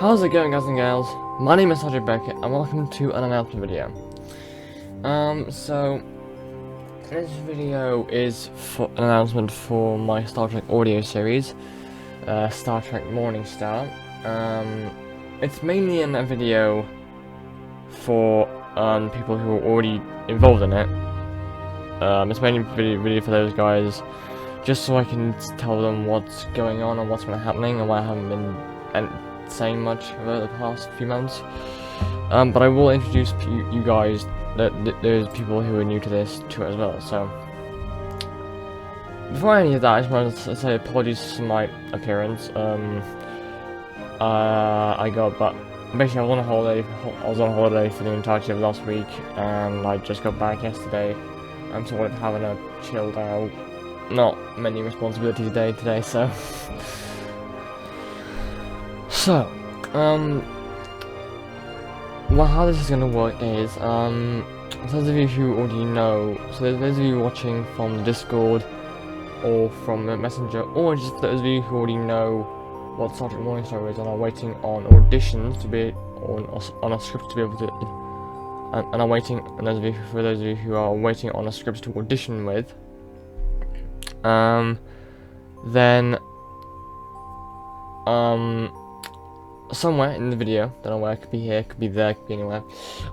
How's it going, guys and gals? My name is Sergeant Beckett, and welcome to an announcement video. So this video is for an announcement for my Star Trek audio series, Star Trek Morningstar. It's mainly a video for people who are already involved in it. It's mainly a video for those guys, just so I can tell them what's going on and what's been happening and why I haven't been saying much over the past few months. But I will introduce you guys, those people who are new to this, to it as well. So before any of that, I just wanted to say apologies for my appearance. Basically I was on a holiday. I was on holiday for the entirety of last week, and I just got back yesterday. I'm sort of having a chilled out, not many responsibilities today, so. So, well, how this is going to work is, those of you who already know, so those of you watching from the Discord, or from the Messenger, or just those of you who already know what Star Trek Morningstar is and are waiting on auditions to be, on a script to be able to, and are waiting, and for those of you who are waiting on a script to audition with, then, somewhere in the video, don't know where, it could be here, could be there, could be anywhere,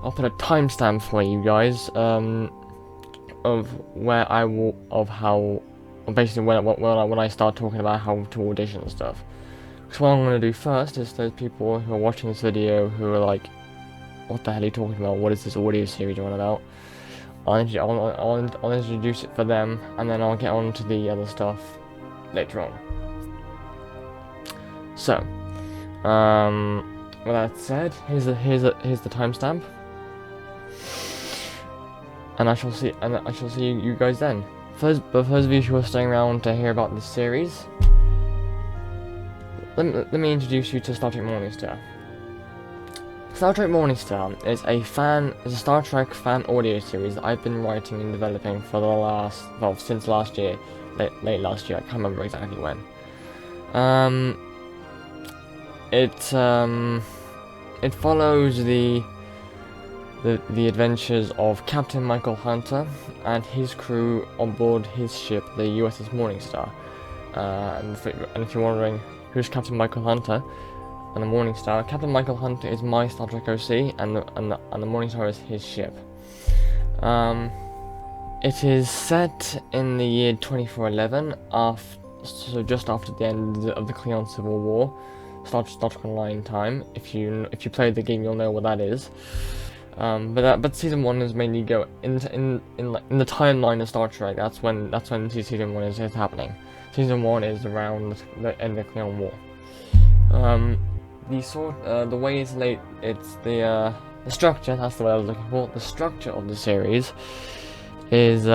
I'll put a timestamp for you guys, of where I will, basically when I start talking about how to audition and stuff. So what I'm going to do first is those people who are watching this video who are like, what the hell are you talking about, what is this audio series you're on about? I'll introduce it for them, and then I'll get on to the other stuff later on. So, with that said, here's the timestamp, and I shall see you guys then. But for those of you who are staying around to hear about this series, let me introduce you to Star Trek Morningstar. Star Trek Morningstar is a Star Trek fan audio series that I've been writing and developing for since last year, late last year. I can't remember exactly when. It follows the adventures of Captain Michael Hunter and his crew on board his ship, the USS Morningstar. And if you're wondering who's Captain Michael Hunter and the Morningstar, Captain Michael Hunter is my Star Trek OC, and the Morningstar is his ship. It is set in the year 2411, so just after the end of the Klingon Civil War. Star Trek Online time. If you played the game, you'll know what that is. But season 1 is mainly go in the timeline of Star Trek. That's when season 1 is happening. Season 1 is around the end of the Klingon War. The way it's late. It's the structure. That's the way I was looking for. The structure of the series is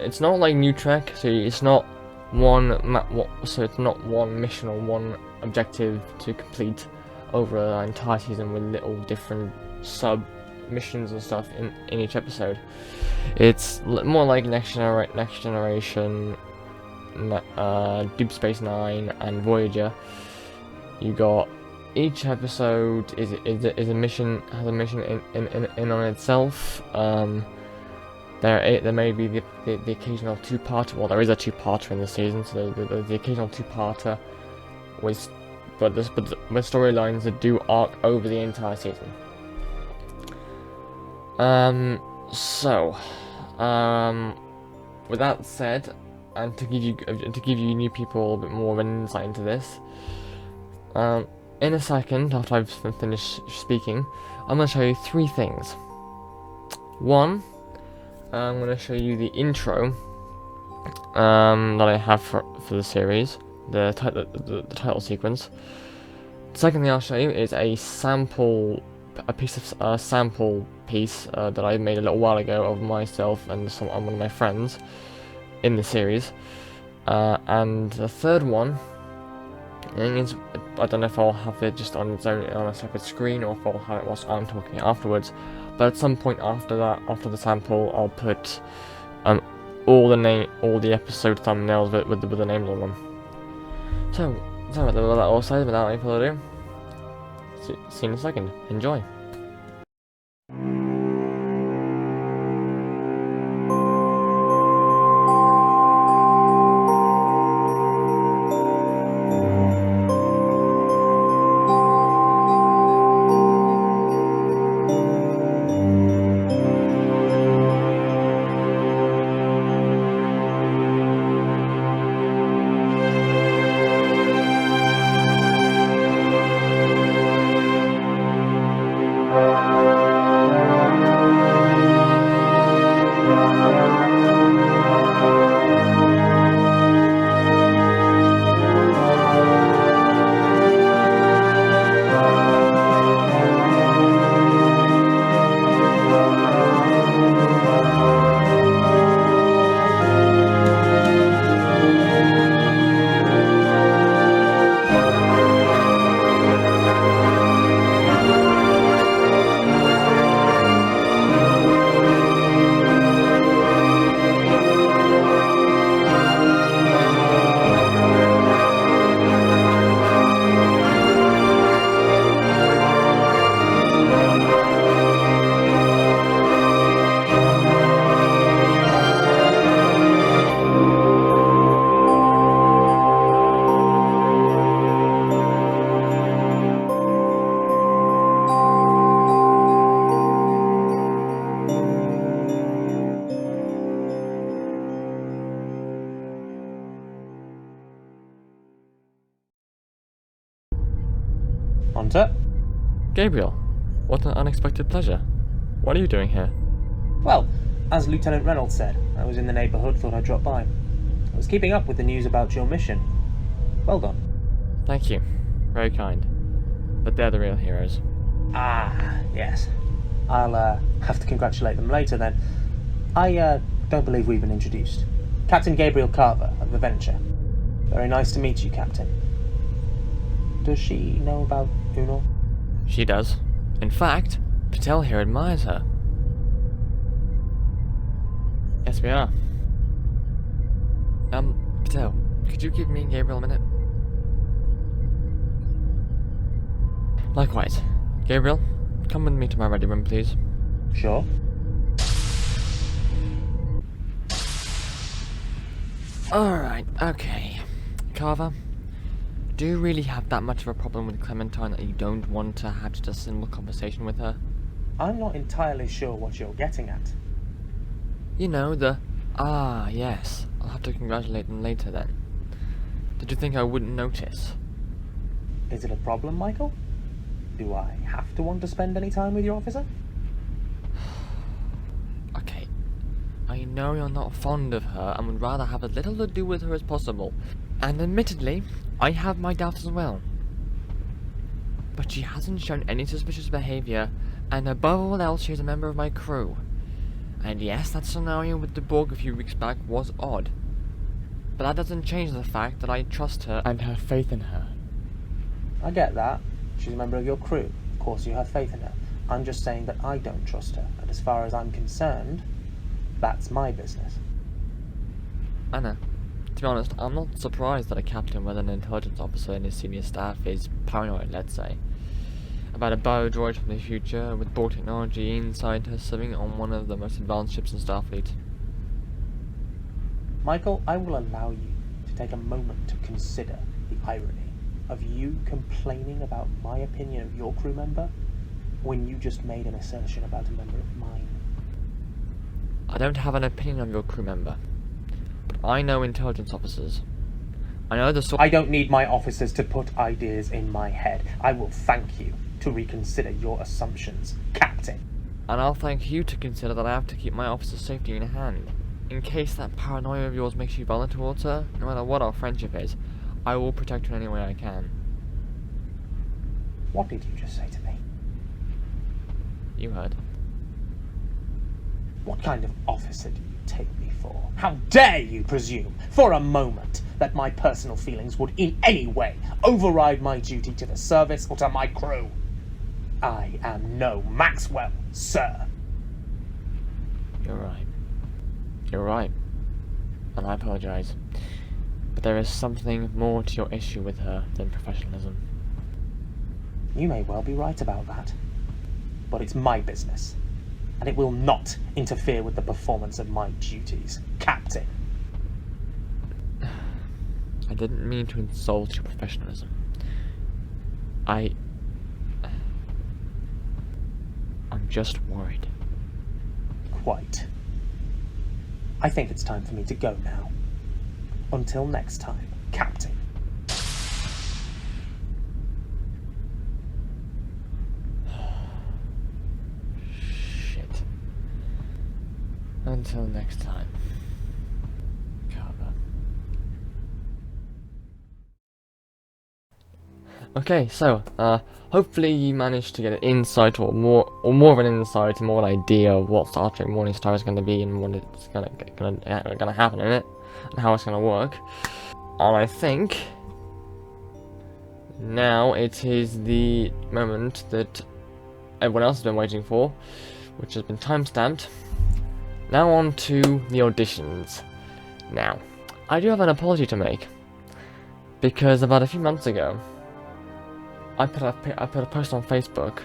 it's not like New Trek. So it's not it's not one mission or one objective to complete over an entire season with little different sub missions and stuff in each episode. It's more like Next Generation, Deep Space Nine, and Voyager. You got each episode is a mission, has a mission in on itself. There may be the occasional two-parter. Well, there is a two-parter in this season, so there's the occasional two-parter with storylines that do arc over the entire season. With that said, and to give you new people a bit more of an insight into this, in a second after I've finished speaking, I'm going to show you 3 things. 1. I'm going to show you the intro that I have for the series, the title sequence. Secondly, I'll show you is a sample piece that I made a little while ago of myself and one of my friends in the series. And the third one, I don't know if I'll have it just on its own on a separate screen, or if I'll have it whilst I'm talking afterwards. But at some point after the sample, I'll put all the episode thumbnails with the names on them. So, sorry about that all said, without any further ado. See you in a second. Enjoy. Hunter? Gabriel, what an unexpected pleasure. What are you doing here? Well, as Lieutenant Reynolds said, I was in the neighbourhood, thought I'd drop by. I was keeping up with the news about your mission. Well done. Thank you. Very kind. But they're the real heroes. Ah, yes. I'll have to congratulate them later then. I don't believe we've been introduced. Captain Gabriel Carver of the Venture. Very nice to meet you, Captain. Does she know about Uno? She does. In fact, Patel here admires her. Yes, we are. Patel, could you give me and Gabriel a minute? Likewise. Gabriel, come with me to my ready room, please. Sure. Alright, okay. Carver, do you really have that much of a problem with Clementine that you don't want to have just a simple conversation with her? I'm not entirely sure what you're getting at. You know, yes, I'll have to congratulate them later then. Did you think I wouldn't notice? Is it a problem, Michael? Do I have to want to spend any time with your officer? Okay, I know you're not fond of her and would rather have as little to do with her as possible. And admittedly, I have my doubts as well. But she hasn't shown any suspicious behaviour, and above all else, she's a member of my crew. And yes, that scenario with the Borg a few weeks back was odd. But that doesn't change the fact that I trust her and have faith in her. I get that. She's a member of your crew. Of course you have faith in her. I'm just saying that I don't trust her, and as far as I'm concerned, that's my business. I know. To be honest, I'm not surprised that a captain with an intelligence officer in his senior staff is paranoid, let's say, about a biodroid from the future with Borg technology inside her sitting on one of the most advanced ships in Starfleet. Michael, I will allow you to take a moment to consider the irony of you complaining about my opinion of your crew member when you just made an assertion about a member of mine. I don't have an opinion of your crew member, but I know intelligence officers. I know the sort. I don't need my officers to put ideas in my head. I will thank you to reconsider your assumptions, Captain. And I'll thank you to consider that I have to keep my officer's safety in hand. In case that paranoia of yours makes you violent towards her, no matter what our friendship is, I will protect her in any way I can. What did you just say to me? You heard. What kind of officer do you take me for? How dare you presume, for a moment, that my personal feelings would in any way override my duty to the service or to my crew? I am no Maxwell, sir. You're right. You're right. And I apologize. but there is something more to your issue with her than professionalism. You may well be right about that. But it's my business, and it will not interfere with the performance of my duties, Captain. I didn't mean to insult your professionalism. I'm just worried. Quite. I think it's time for me to go now. Until next time, Captain. Shit. Until next time. Carver. Okay, so, hopefully you managed to get an insight or more of an insight and more of an idea of what Star Trek Morningstar is going to be and what it's gonna happen in it and how it's gonna work. And I think now it is the moment that everyone else has been waiting for, which has been time-stamped. Now on to the auditions. Now, I do have an apology to make, because about a few months ago, I put a post on Facebook,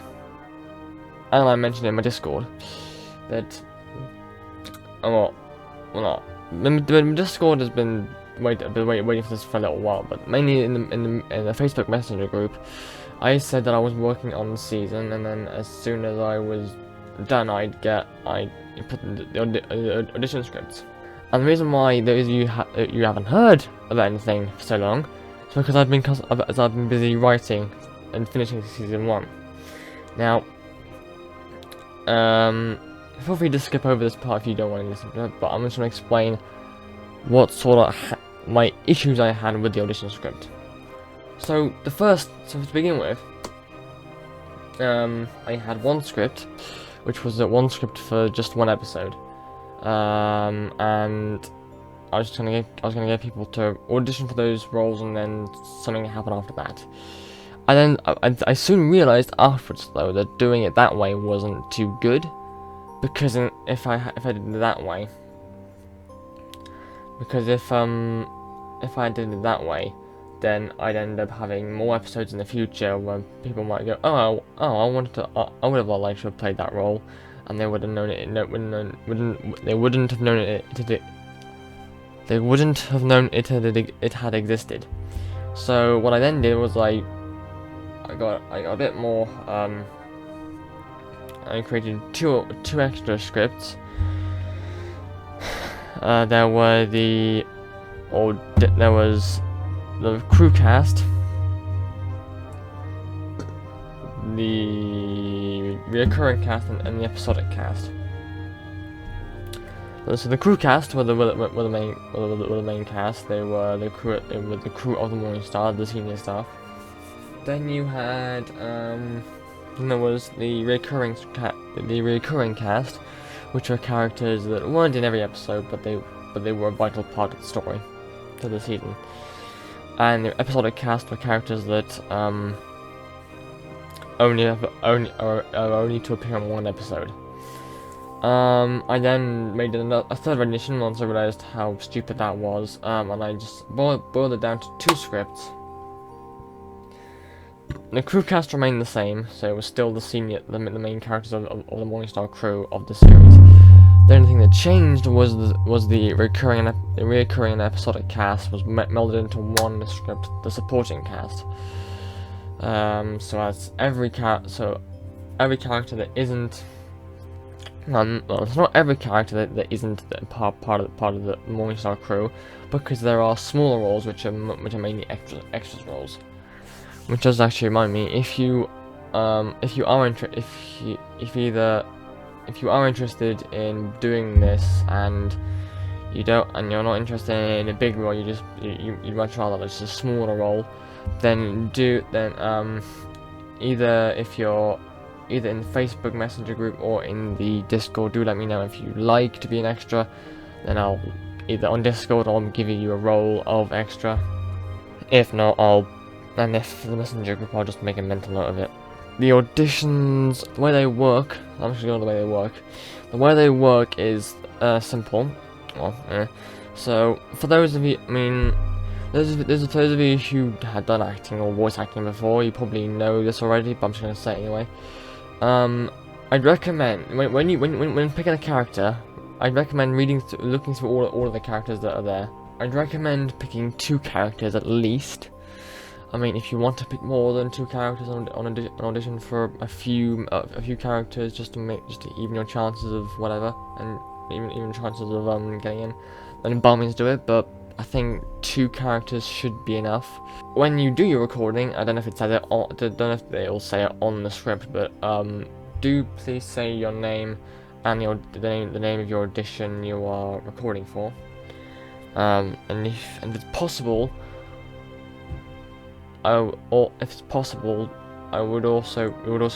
and I mentioned it in my Discord, that, the Discord has been waiting for this for a little while, but mainly in the Facebook Messenger group, I said that I was working on the season, and then as soon as I was done, I put the audition scripts. And the reason why those of you haven't heard about anything for so long is because I've been busy writing and finishing season 1. Now, feel free to skip over this part if you don't want to listen to it, but I'm just going to explain what sort of my issues I had with the audition script. So to begin with, I had one script, which was one script for just one episode, and I was gonna get people to audition for those roles, and then something happened after that. And then I soon realized afterwards, though, that doing it that way wasn't too good, because if I did it that way, if I did it that way, then I'd end up having more episodes in the future where people might go, I would have liked to have played that role, and they would have known it. They wouldn't have known it had existed. So what I then did was I got a bit more. I created two extra scripts. There was the crew cast, the recurring cast, and the episodic cast. So the crew cast were the main cast. They were the crew of the Morningstar, the senior staff. Then you had then there was the recurring cast, which were characters that weren't in every episode, but they were a vital part of the story for the season. And the episodic cast were characters that only to appear on one episode. I then made a third edition once I realized how stupid that was, and I just boiled it down to 2 scripts. The crew cast remained the same, so it was still the main characters of the Morningstar crew of the series. The only thing that changed was the recurring and episodic cast was melded into one script, the supporting cast. So as every character that isn't, it's not every character that isn't part of the Morningstar crew, because there are smaller roles which are mainly extras roles. Which does actually remind me, if you are interested in doing this and you're not interested in a big role, you'd much rather just a smaller role, then either in the Facebook Messenger group or in the Discord, do let me know if you like to be an extra. Then I'll either on Discord I'll give you a role of extra. If not, and if the Messenger group, I'll just make a mental note of it. The auditions, the way they work, I'm actually going to the way they work. The way they work is simple. So, for those of you, those of you who had done acting or voice acting before, you probably know this already, but I'm just gonna say it anyway. I'd recommend when picking a character, I'd recommend looking through all of the characters that are there. I'd recommend picking 2 characters at least. I mean, if you want to pick more than 2 characters on an audition for a few characters, just to even your chances of whatever, and even chances of getting in, then by all means do it. But I think 2 characters should be enough. When you do your recording, I don't know if it says it on, I don't know if they'll say it on the script, but do please say your name and the name of your audition you are recording for. And if it's possible, it would also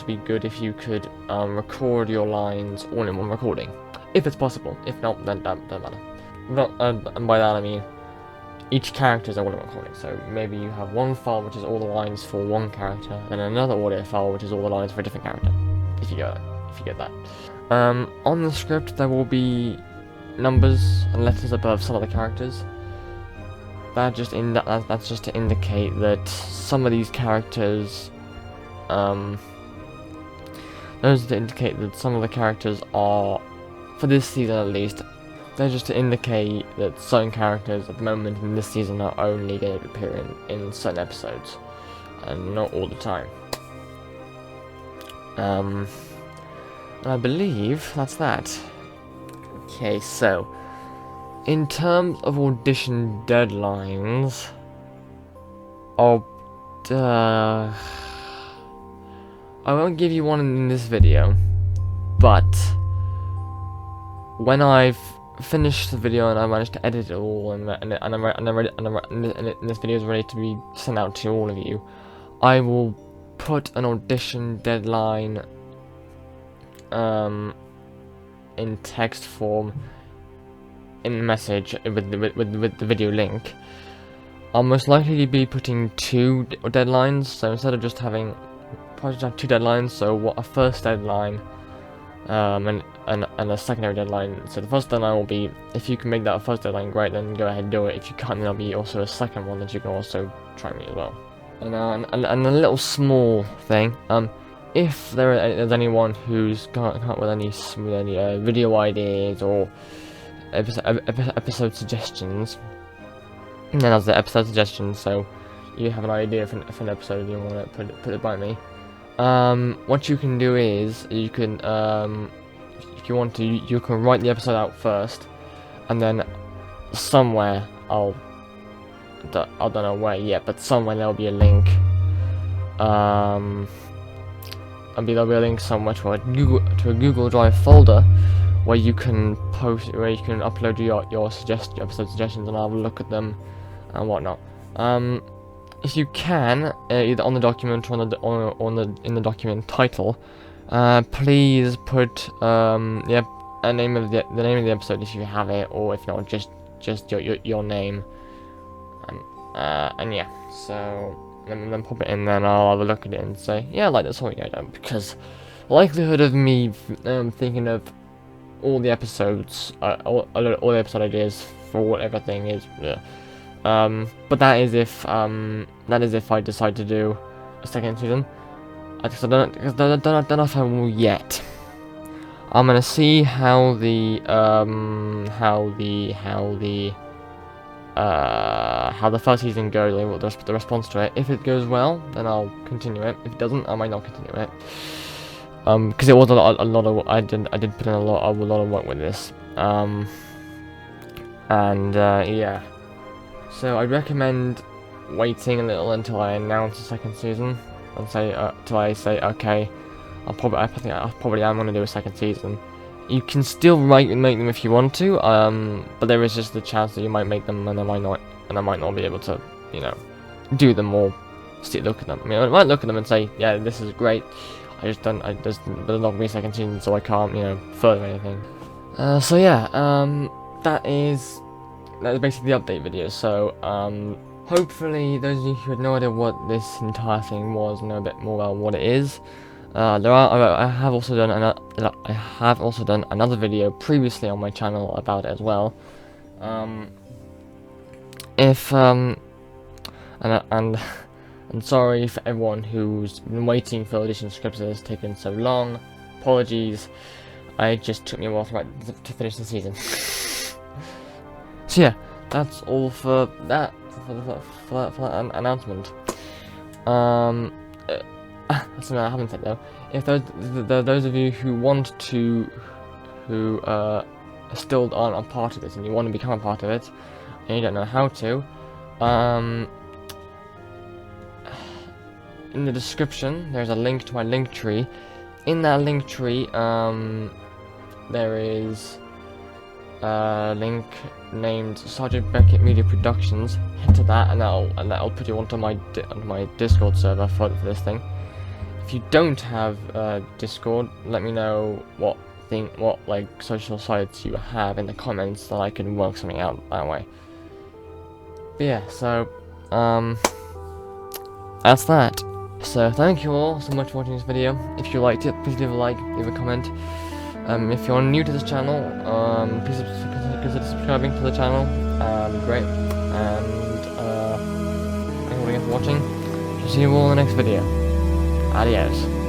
be good if you could record your lines all in one recording, if it's possible. If not, then that doesn't matter. And by that I mean each character is a one recording. So maybe you have one file which is all the lines for one character, and another audio file which is all the lines for a different character. If you get that. On the script there will be numbers and letters above some of the characters. That's just to indicate that some of these characters, those to indicate that some of the characters are, for this season at least, they're just to indicate that certain characters at the moment in this season are only going to appear in certain episodes, and not all the time. And I believe that's that. Okay, so in terms of audition deadlines, I won't give you one in this video, but when I've finished the video and I managed to edit it all, and this video is ready to be sent out to all of you, I will put an audition deadline in text form in the message with the video link. I'll most likely be putting 2 deadlines, so instead of just having, probably just have 2 deadlines, so a first deadline and a secondary deadline. So the first deadline will be, if you can make that a first deadline, great, then go ahead and do it. If you can't, then there'll be also a second one that you can also try me as well. And a little small thing, if there's anyone who's come up with any video ideas or episode suggestions, and then that's the episode suggestions, so you have an idea for an episode and you want to put it by me, what you can do is, you can if you want to, you can write the episode out first, and then somewhere, I don't know where yet, but somewhere there'll be a link, there'll be a link somewhere to a Google Drive folder where you can upload your episode suggestions, and I'll look at them and whatnot. If you can, either on the document or in the document title, please put the name of the episode if you have it, or if not, just your name, and yeah. So then pop it in, then I'll have a look at it and say, yeah, I like this one, yeah, because likelihood of me thinking of all the episodes, all the episode ideas for whatever thing is, but that is if I decide to do a second season. I don't know if I will yet. I'm gonna see how the first season goes, like the response to it. If it goes well, then I'll continue it. If it doesn't, I might not continue it. Because it was a lot of, I did put in a lot of work with this. Yeah. So I'd recommend waiting a little until I announce the second season, and say till I say, okay, I think I probably am gonna do a second season. You can still make them if you want to, but there is just the chance that you might make them and I might not be able to, do them or look at them. I mean, I might look at them and say, yeah, this is great. There's not gonna be a second season, so I can't, further anything. So yeah, that is basically the update video. So, hopefully those of you who had no idea what this entire thing was know a bit more about what it is. I have also done another video previously on my channel about it as well. If and sorry for everyone who's been waiting for Audition Scripts. It's taken so long. Apologies. It just took me a while to finish the season. So yeah, that's all for that announcement. That's something I haven't said though. If those of you who want to, who still aren't a part of it and you want to become a part of it, and you don't know how to, in the description there's a link to my link tree. In that link tree, there is a link named Sergeant Beckett Media Productions. Head to that, and that'll put you onto my Discord server for this thing. If you don't have Discord, let me know what like social sites you have in the comments, so I can work something out that way. But yeah, so that's that. So thank you all so much for watching this video. If you liked it, please leave a like, leave a comment. If you're new to this channel, please consider subscribing to the channel. Great. And thank you all again for watching. See you all in the next video. Adios.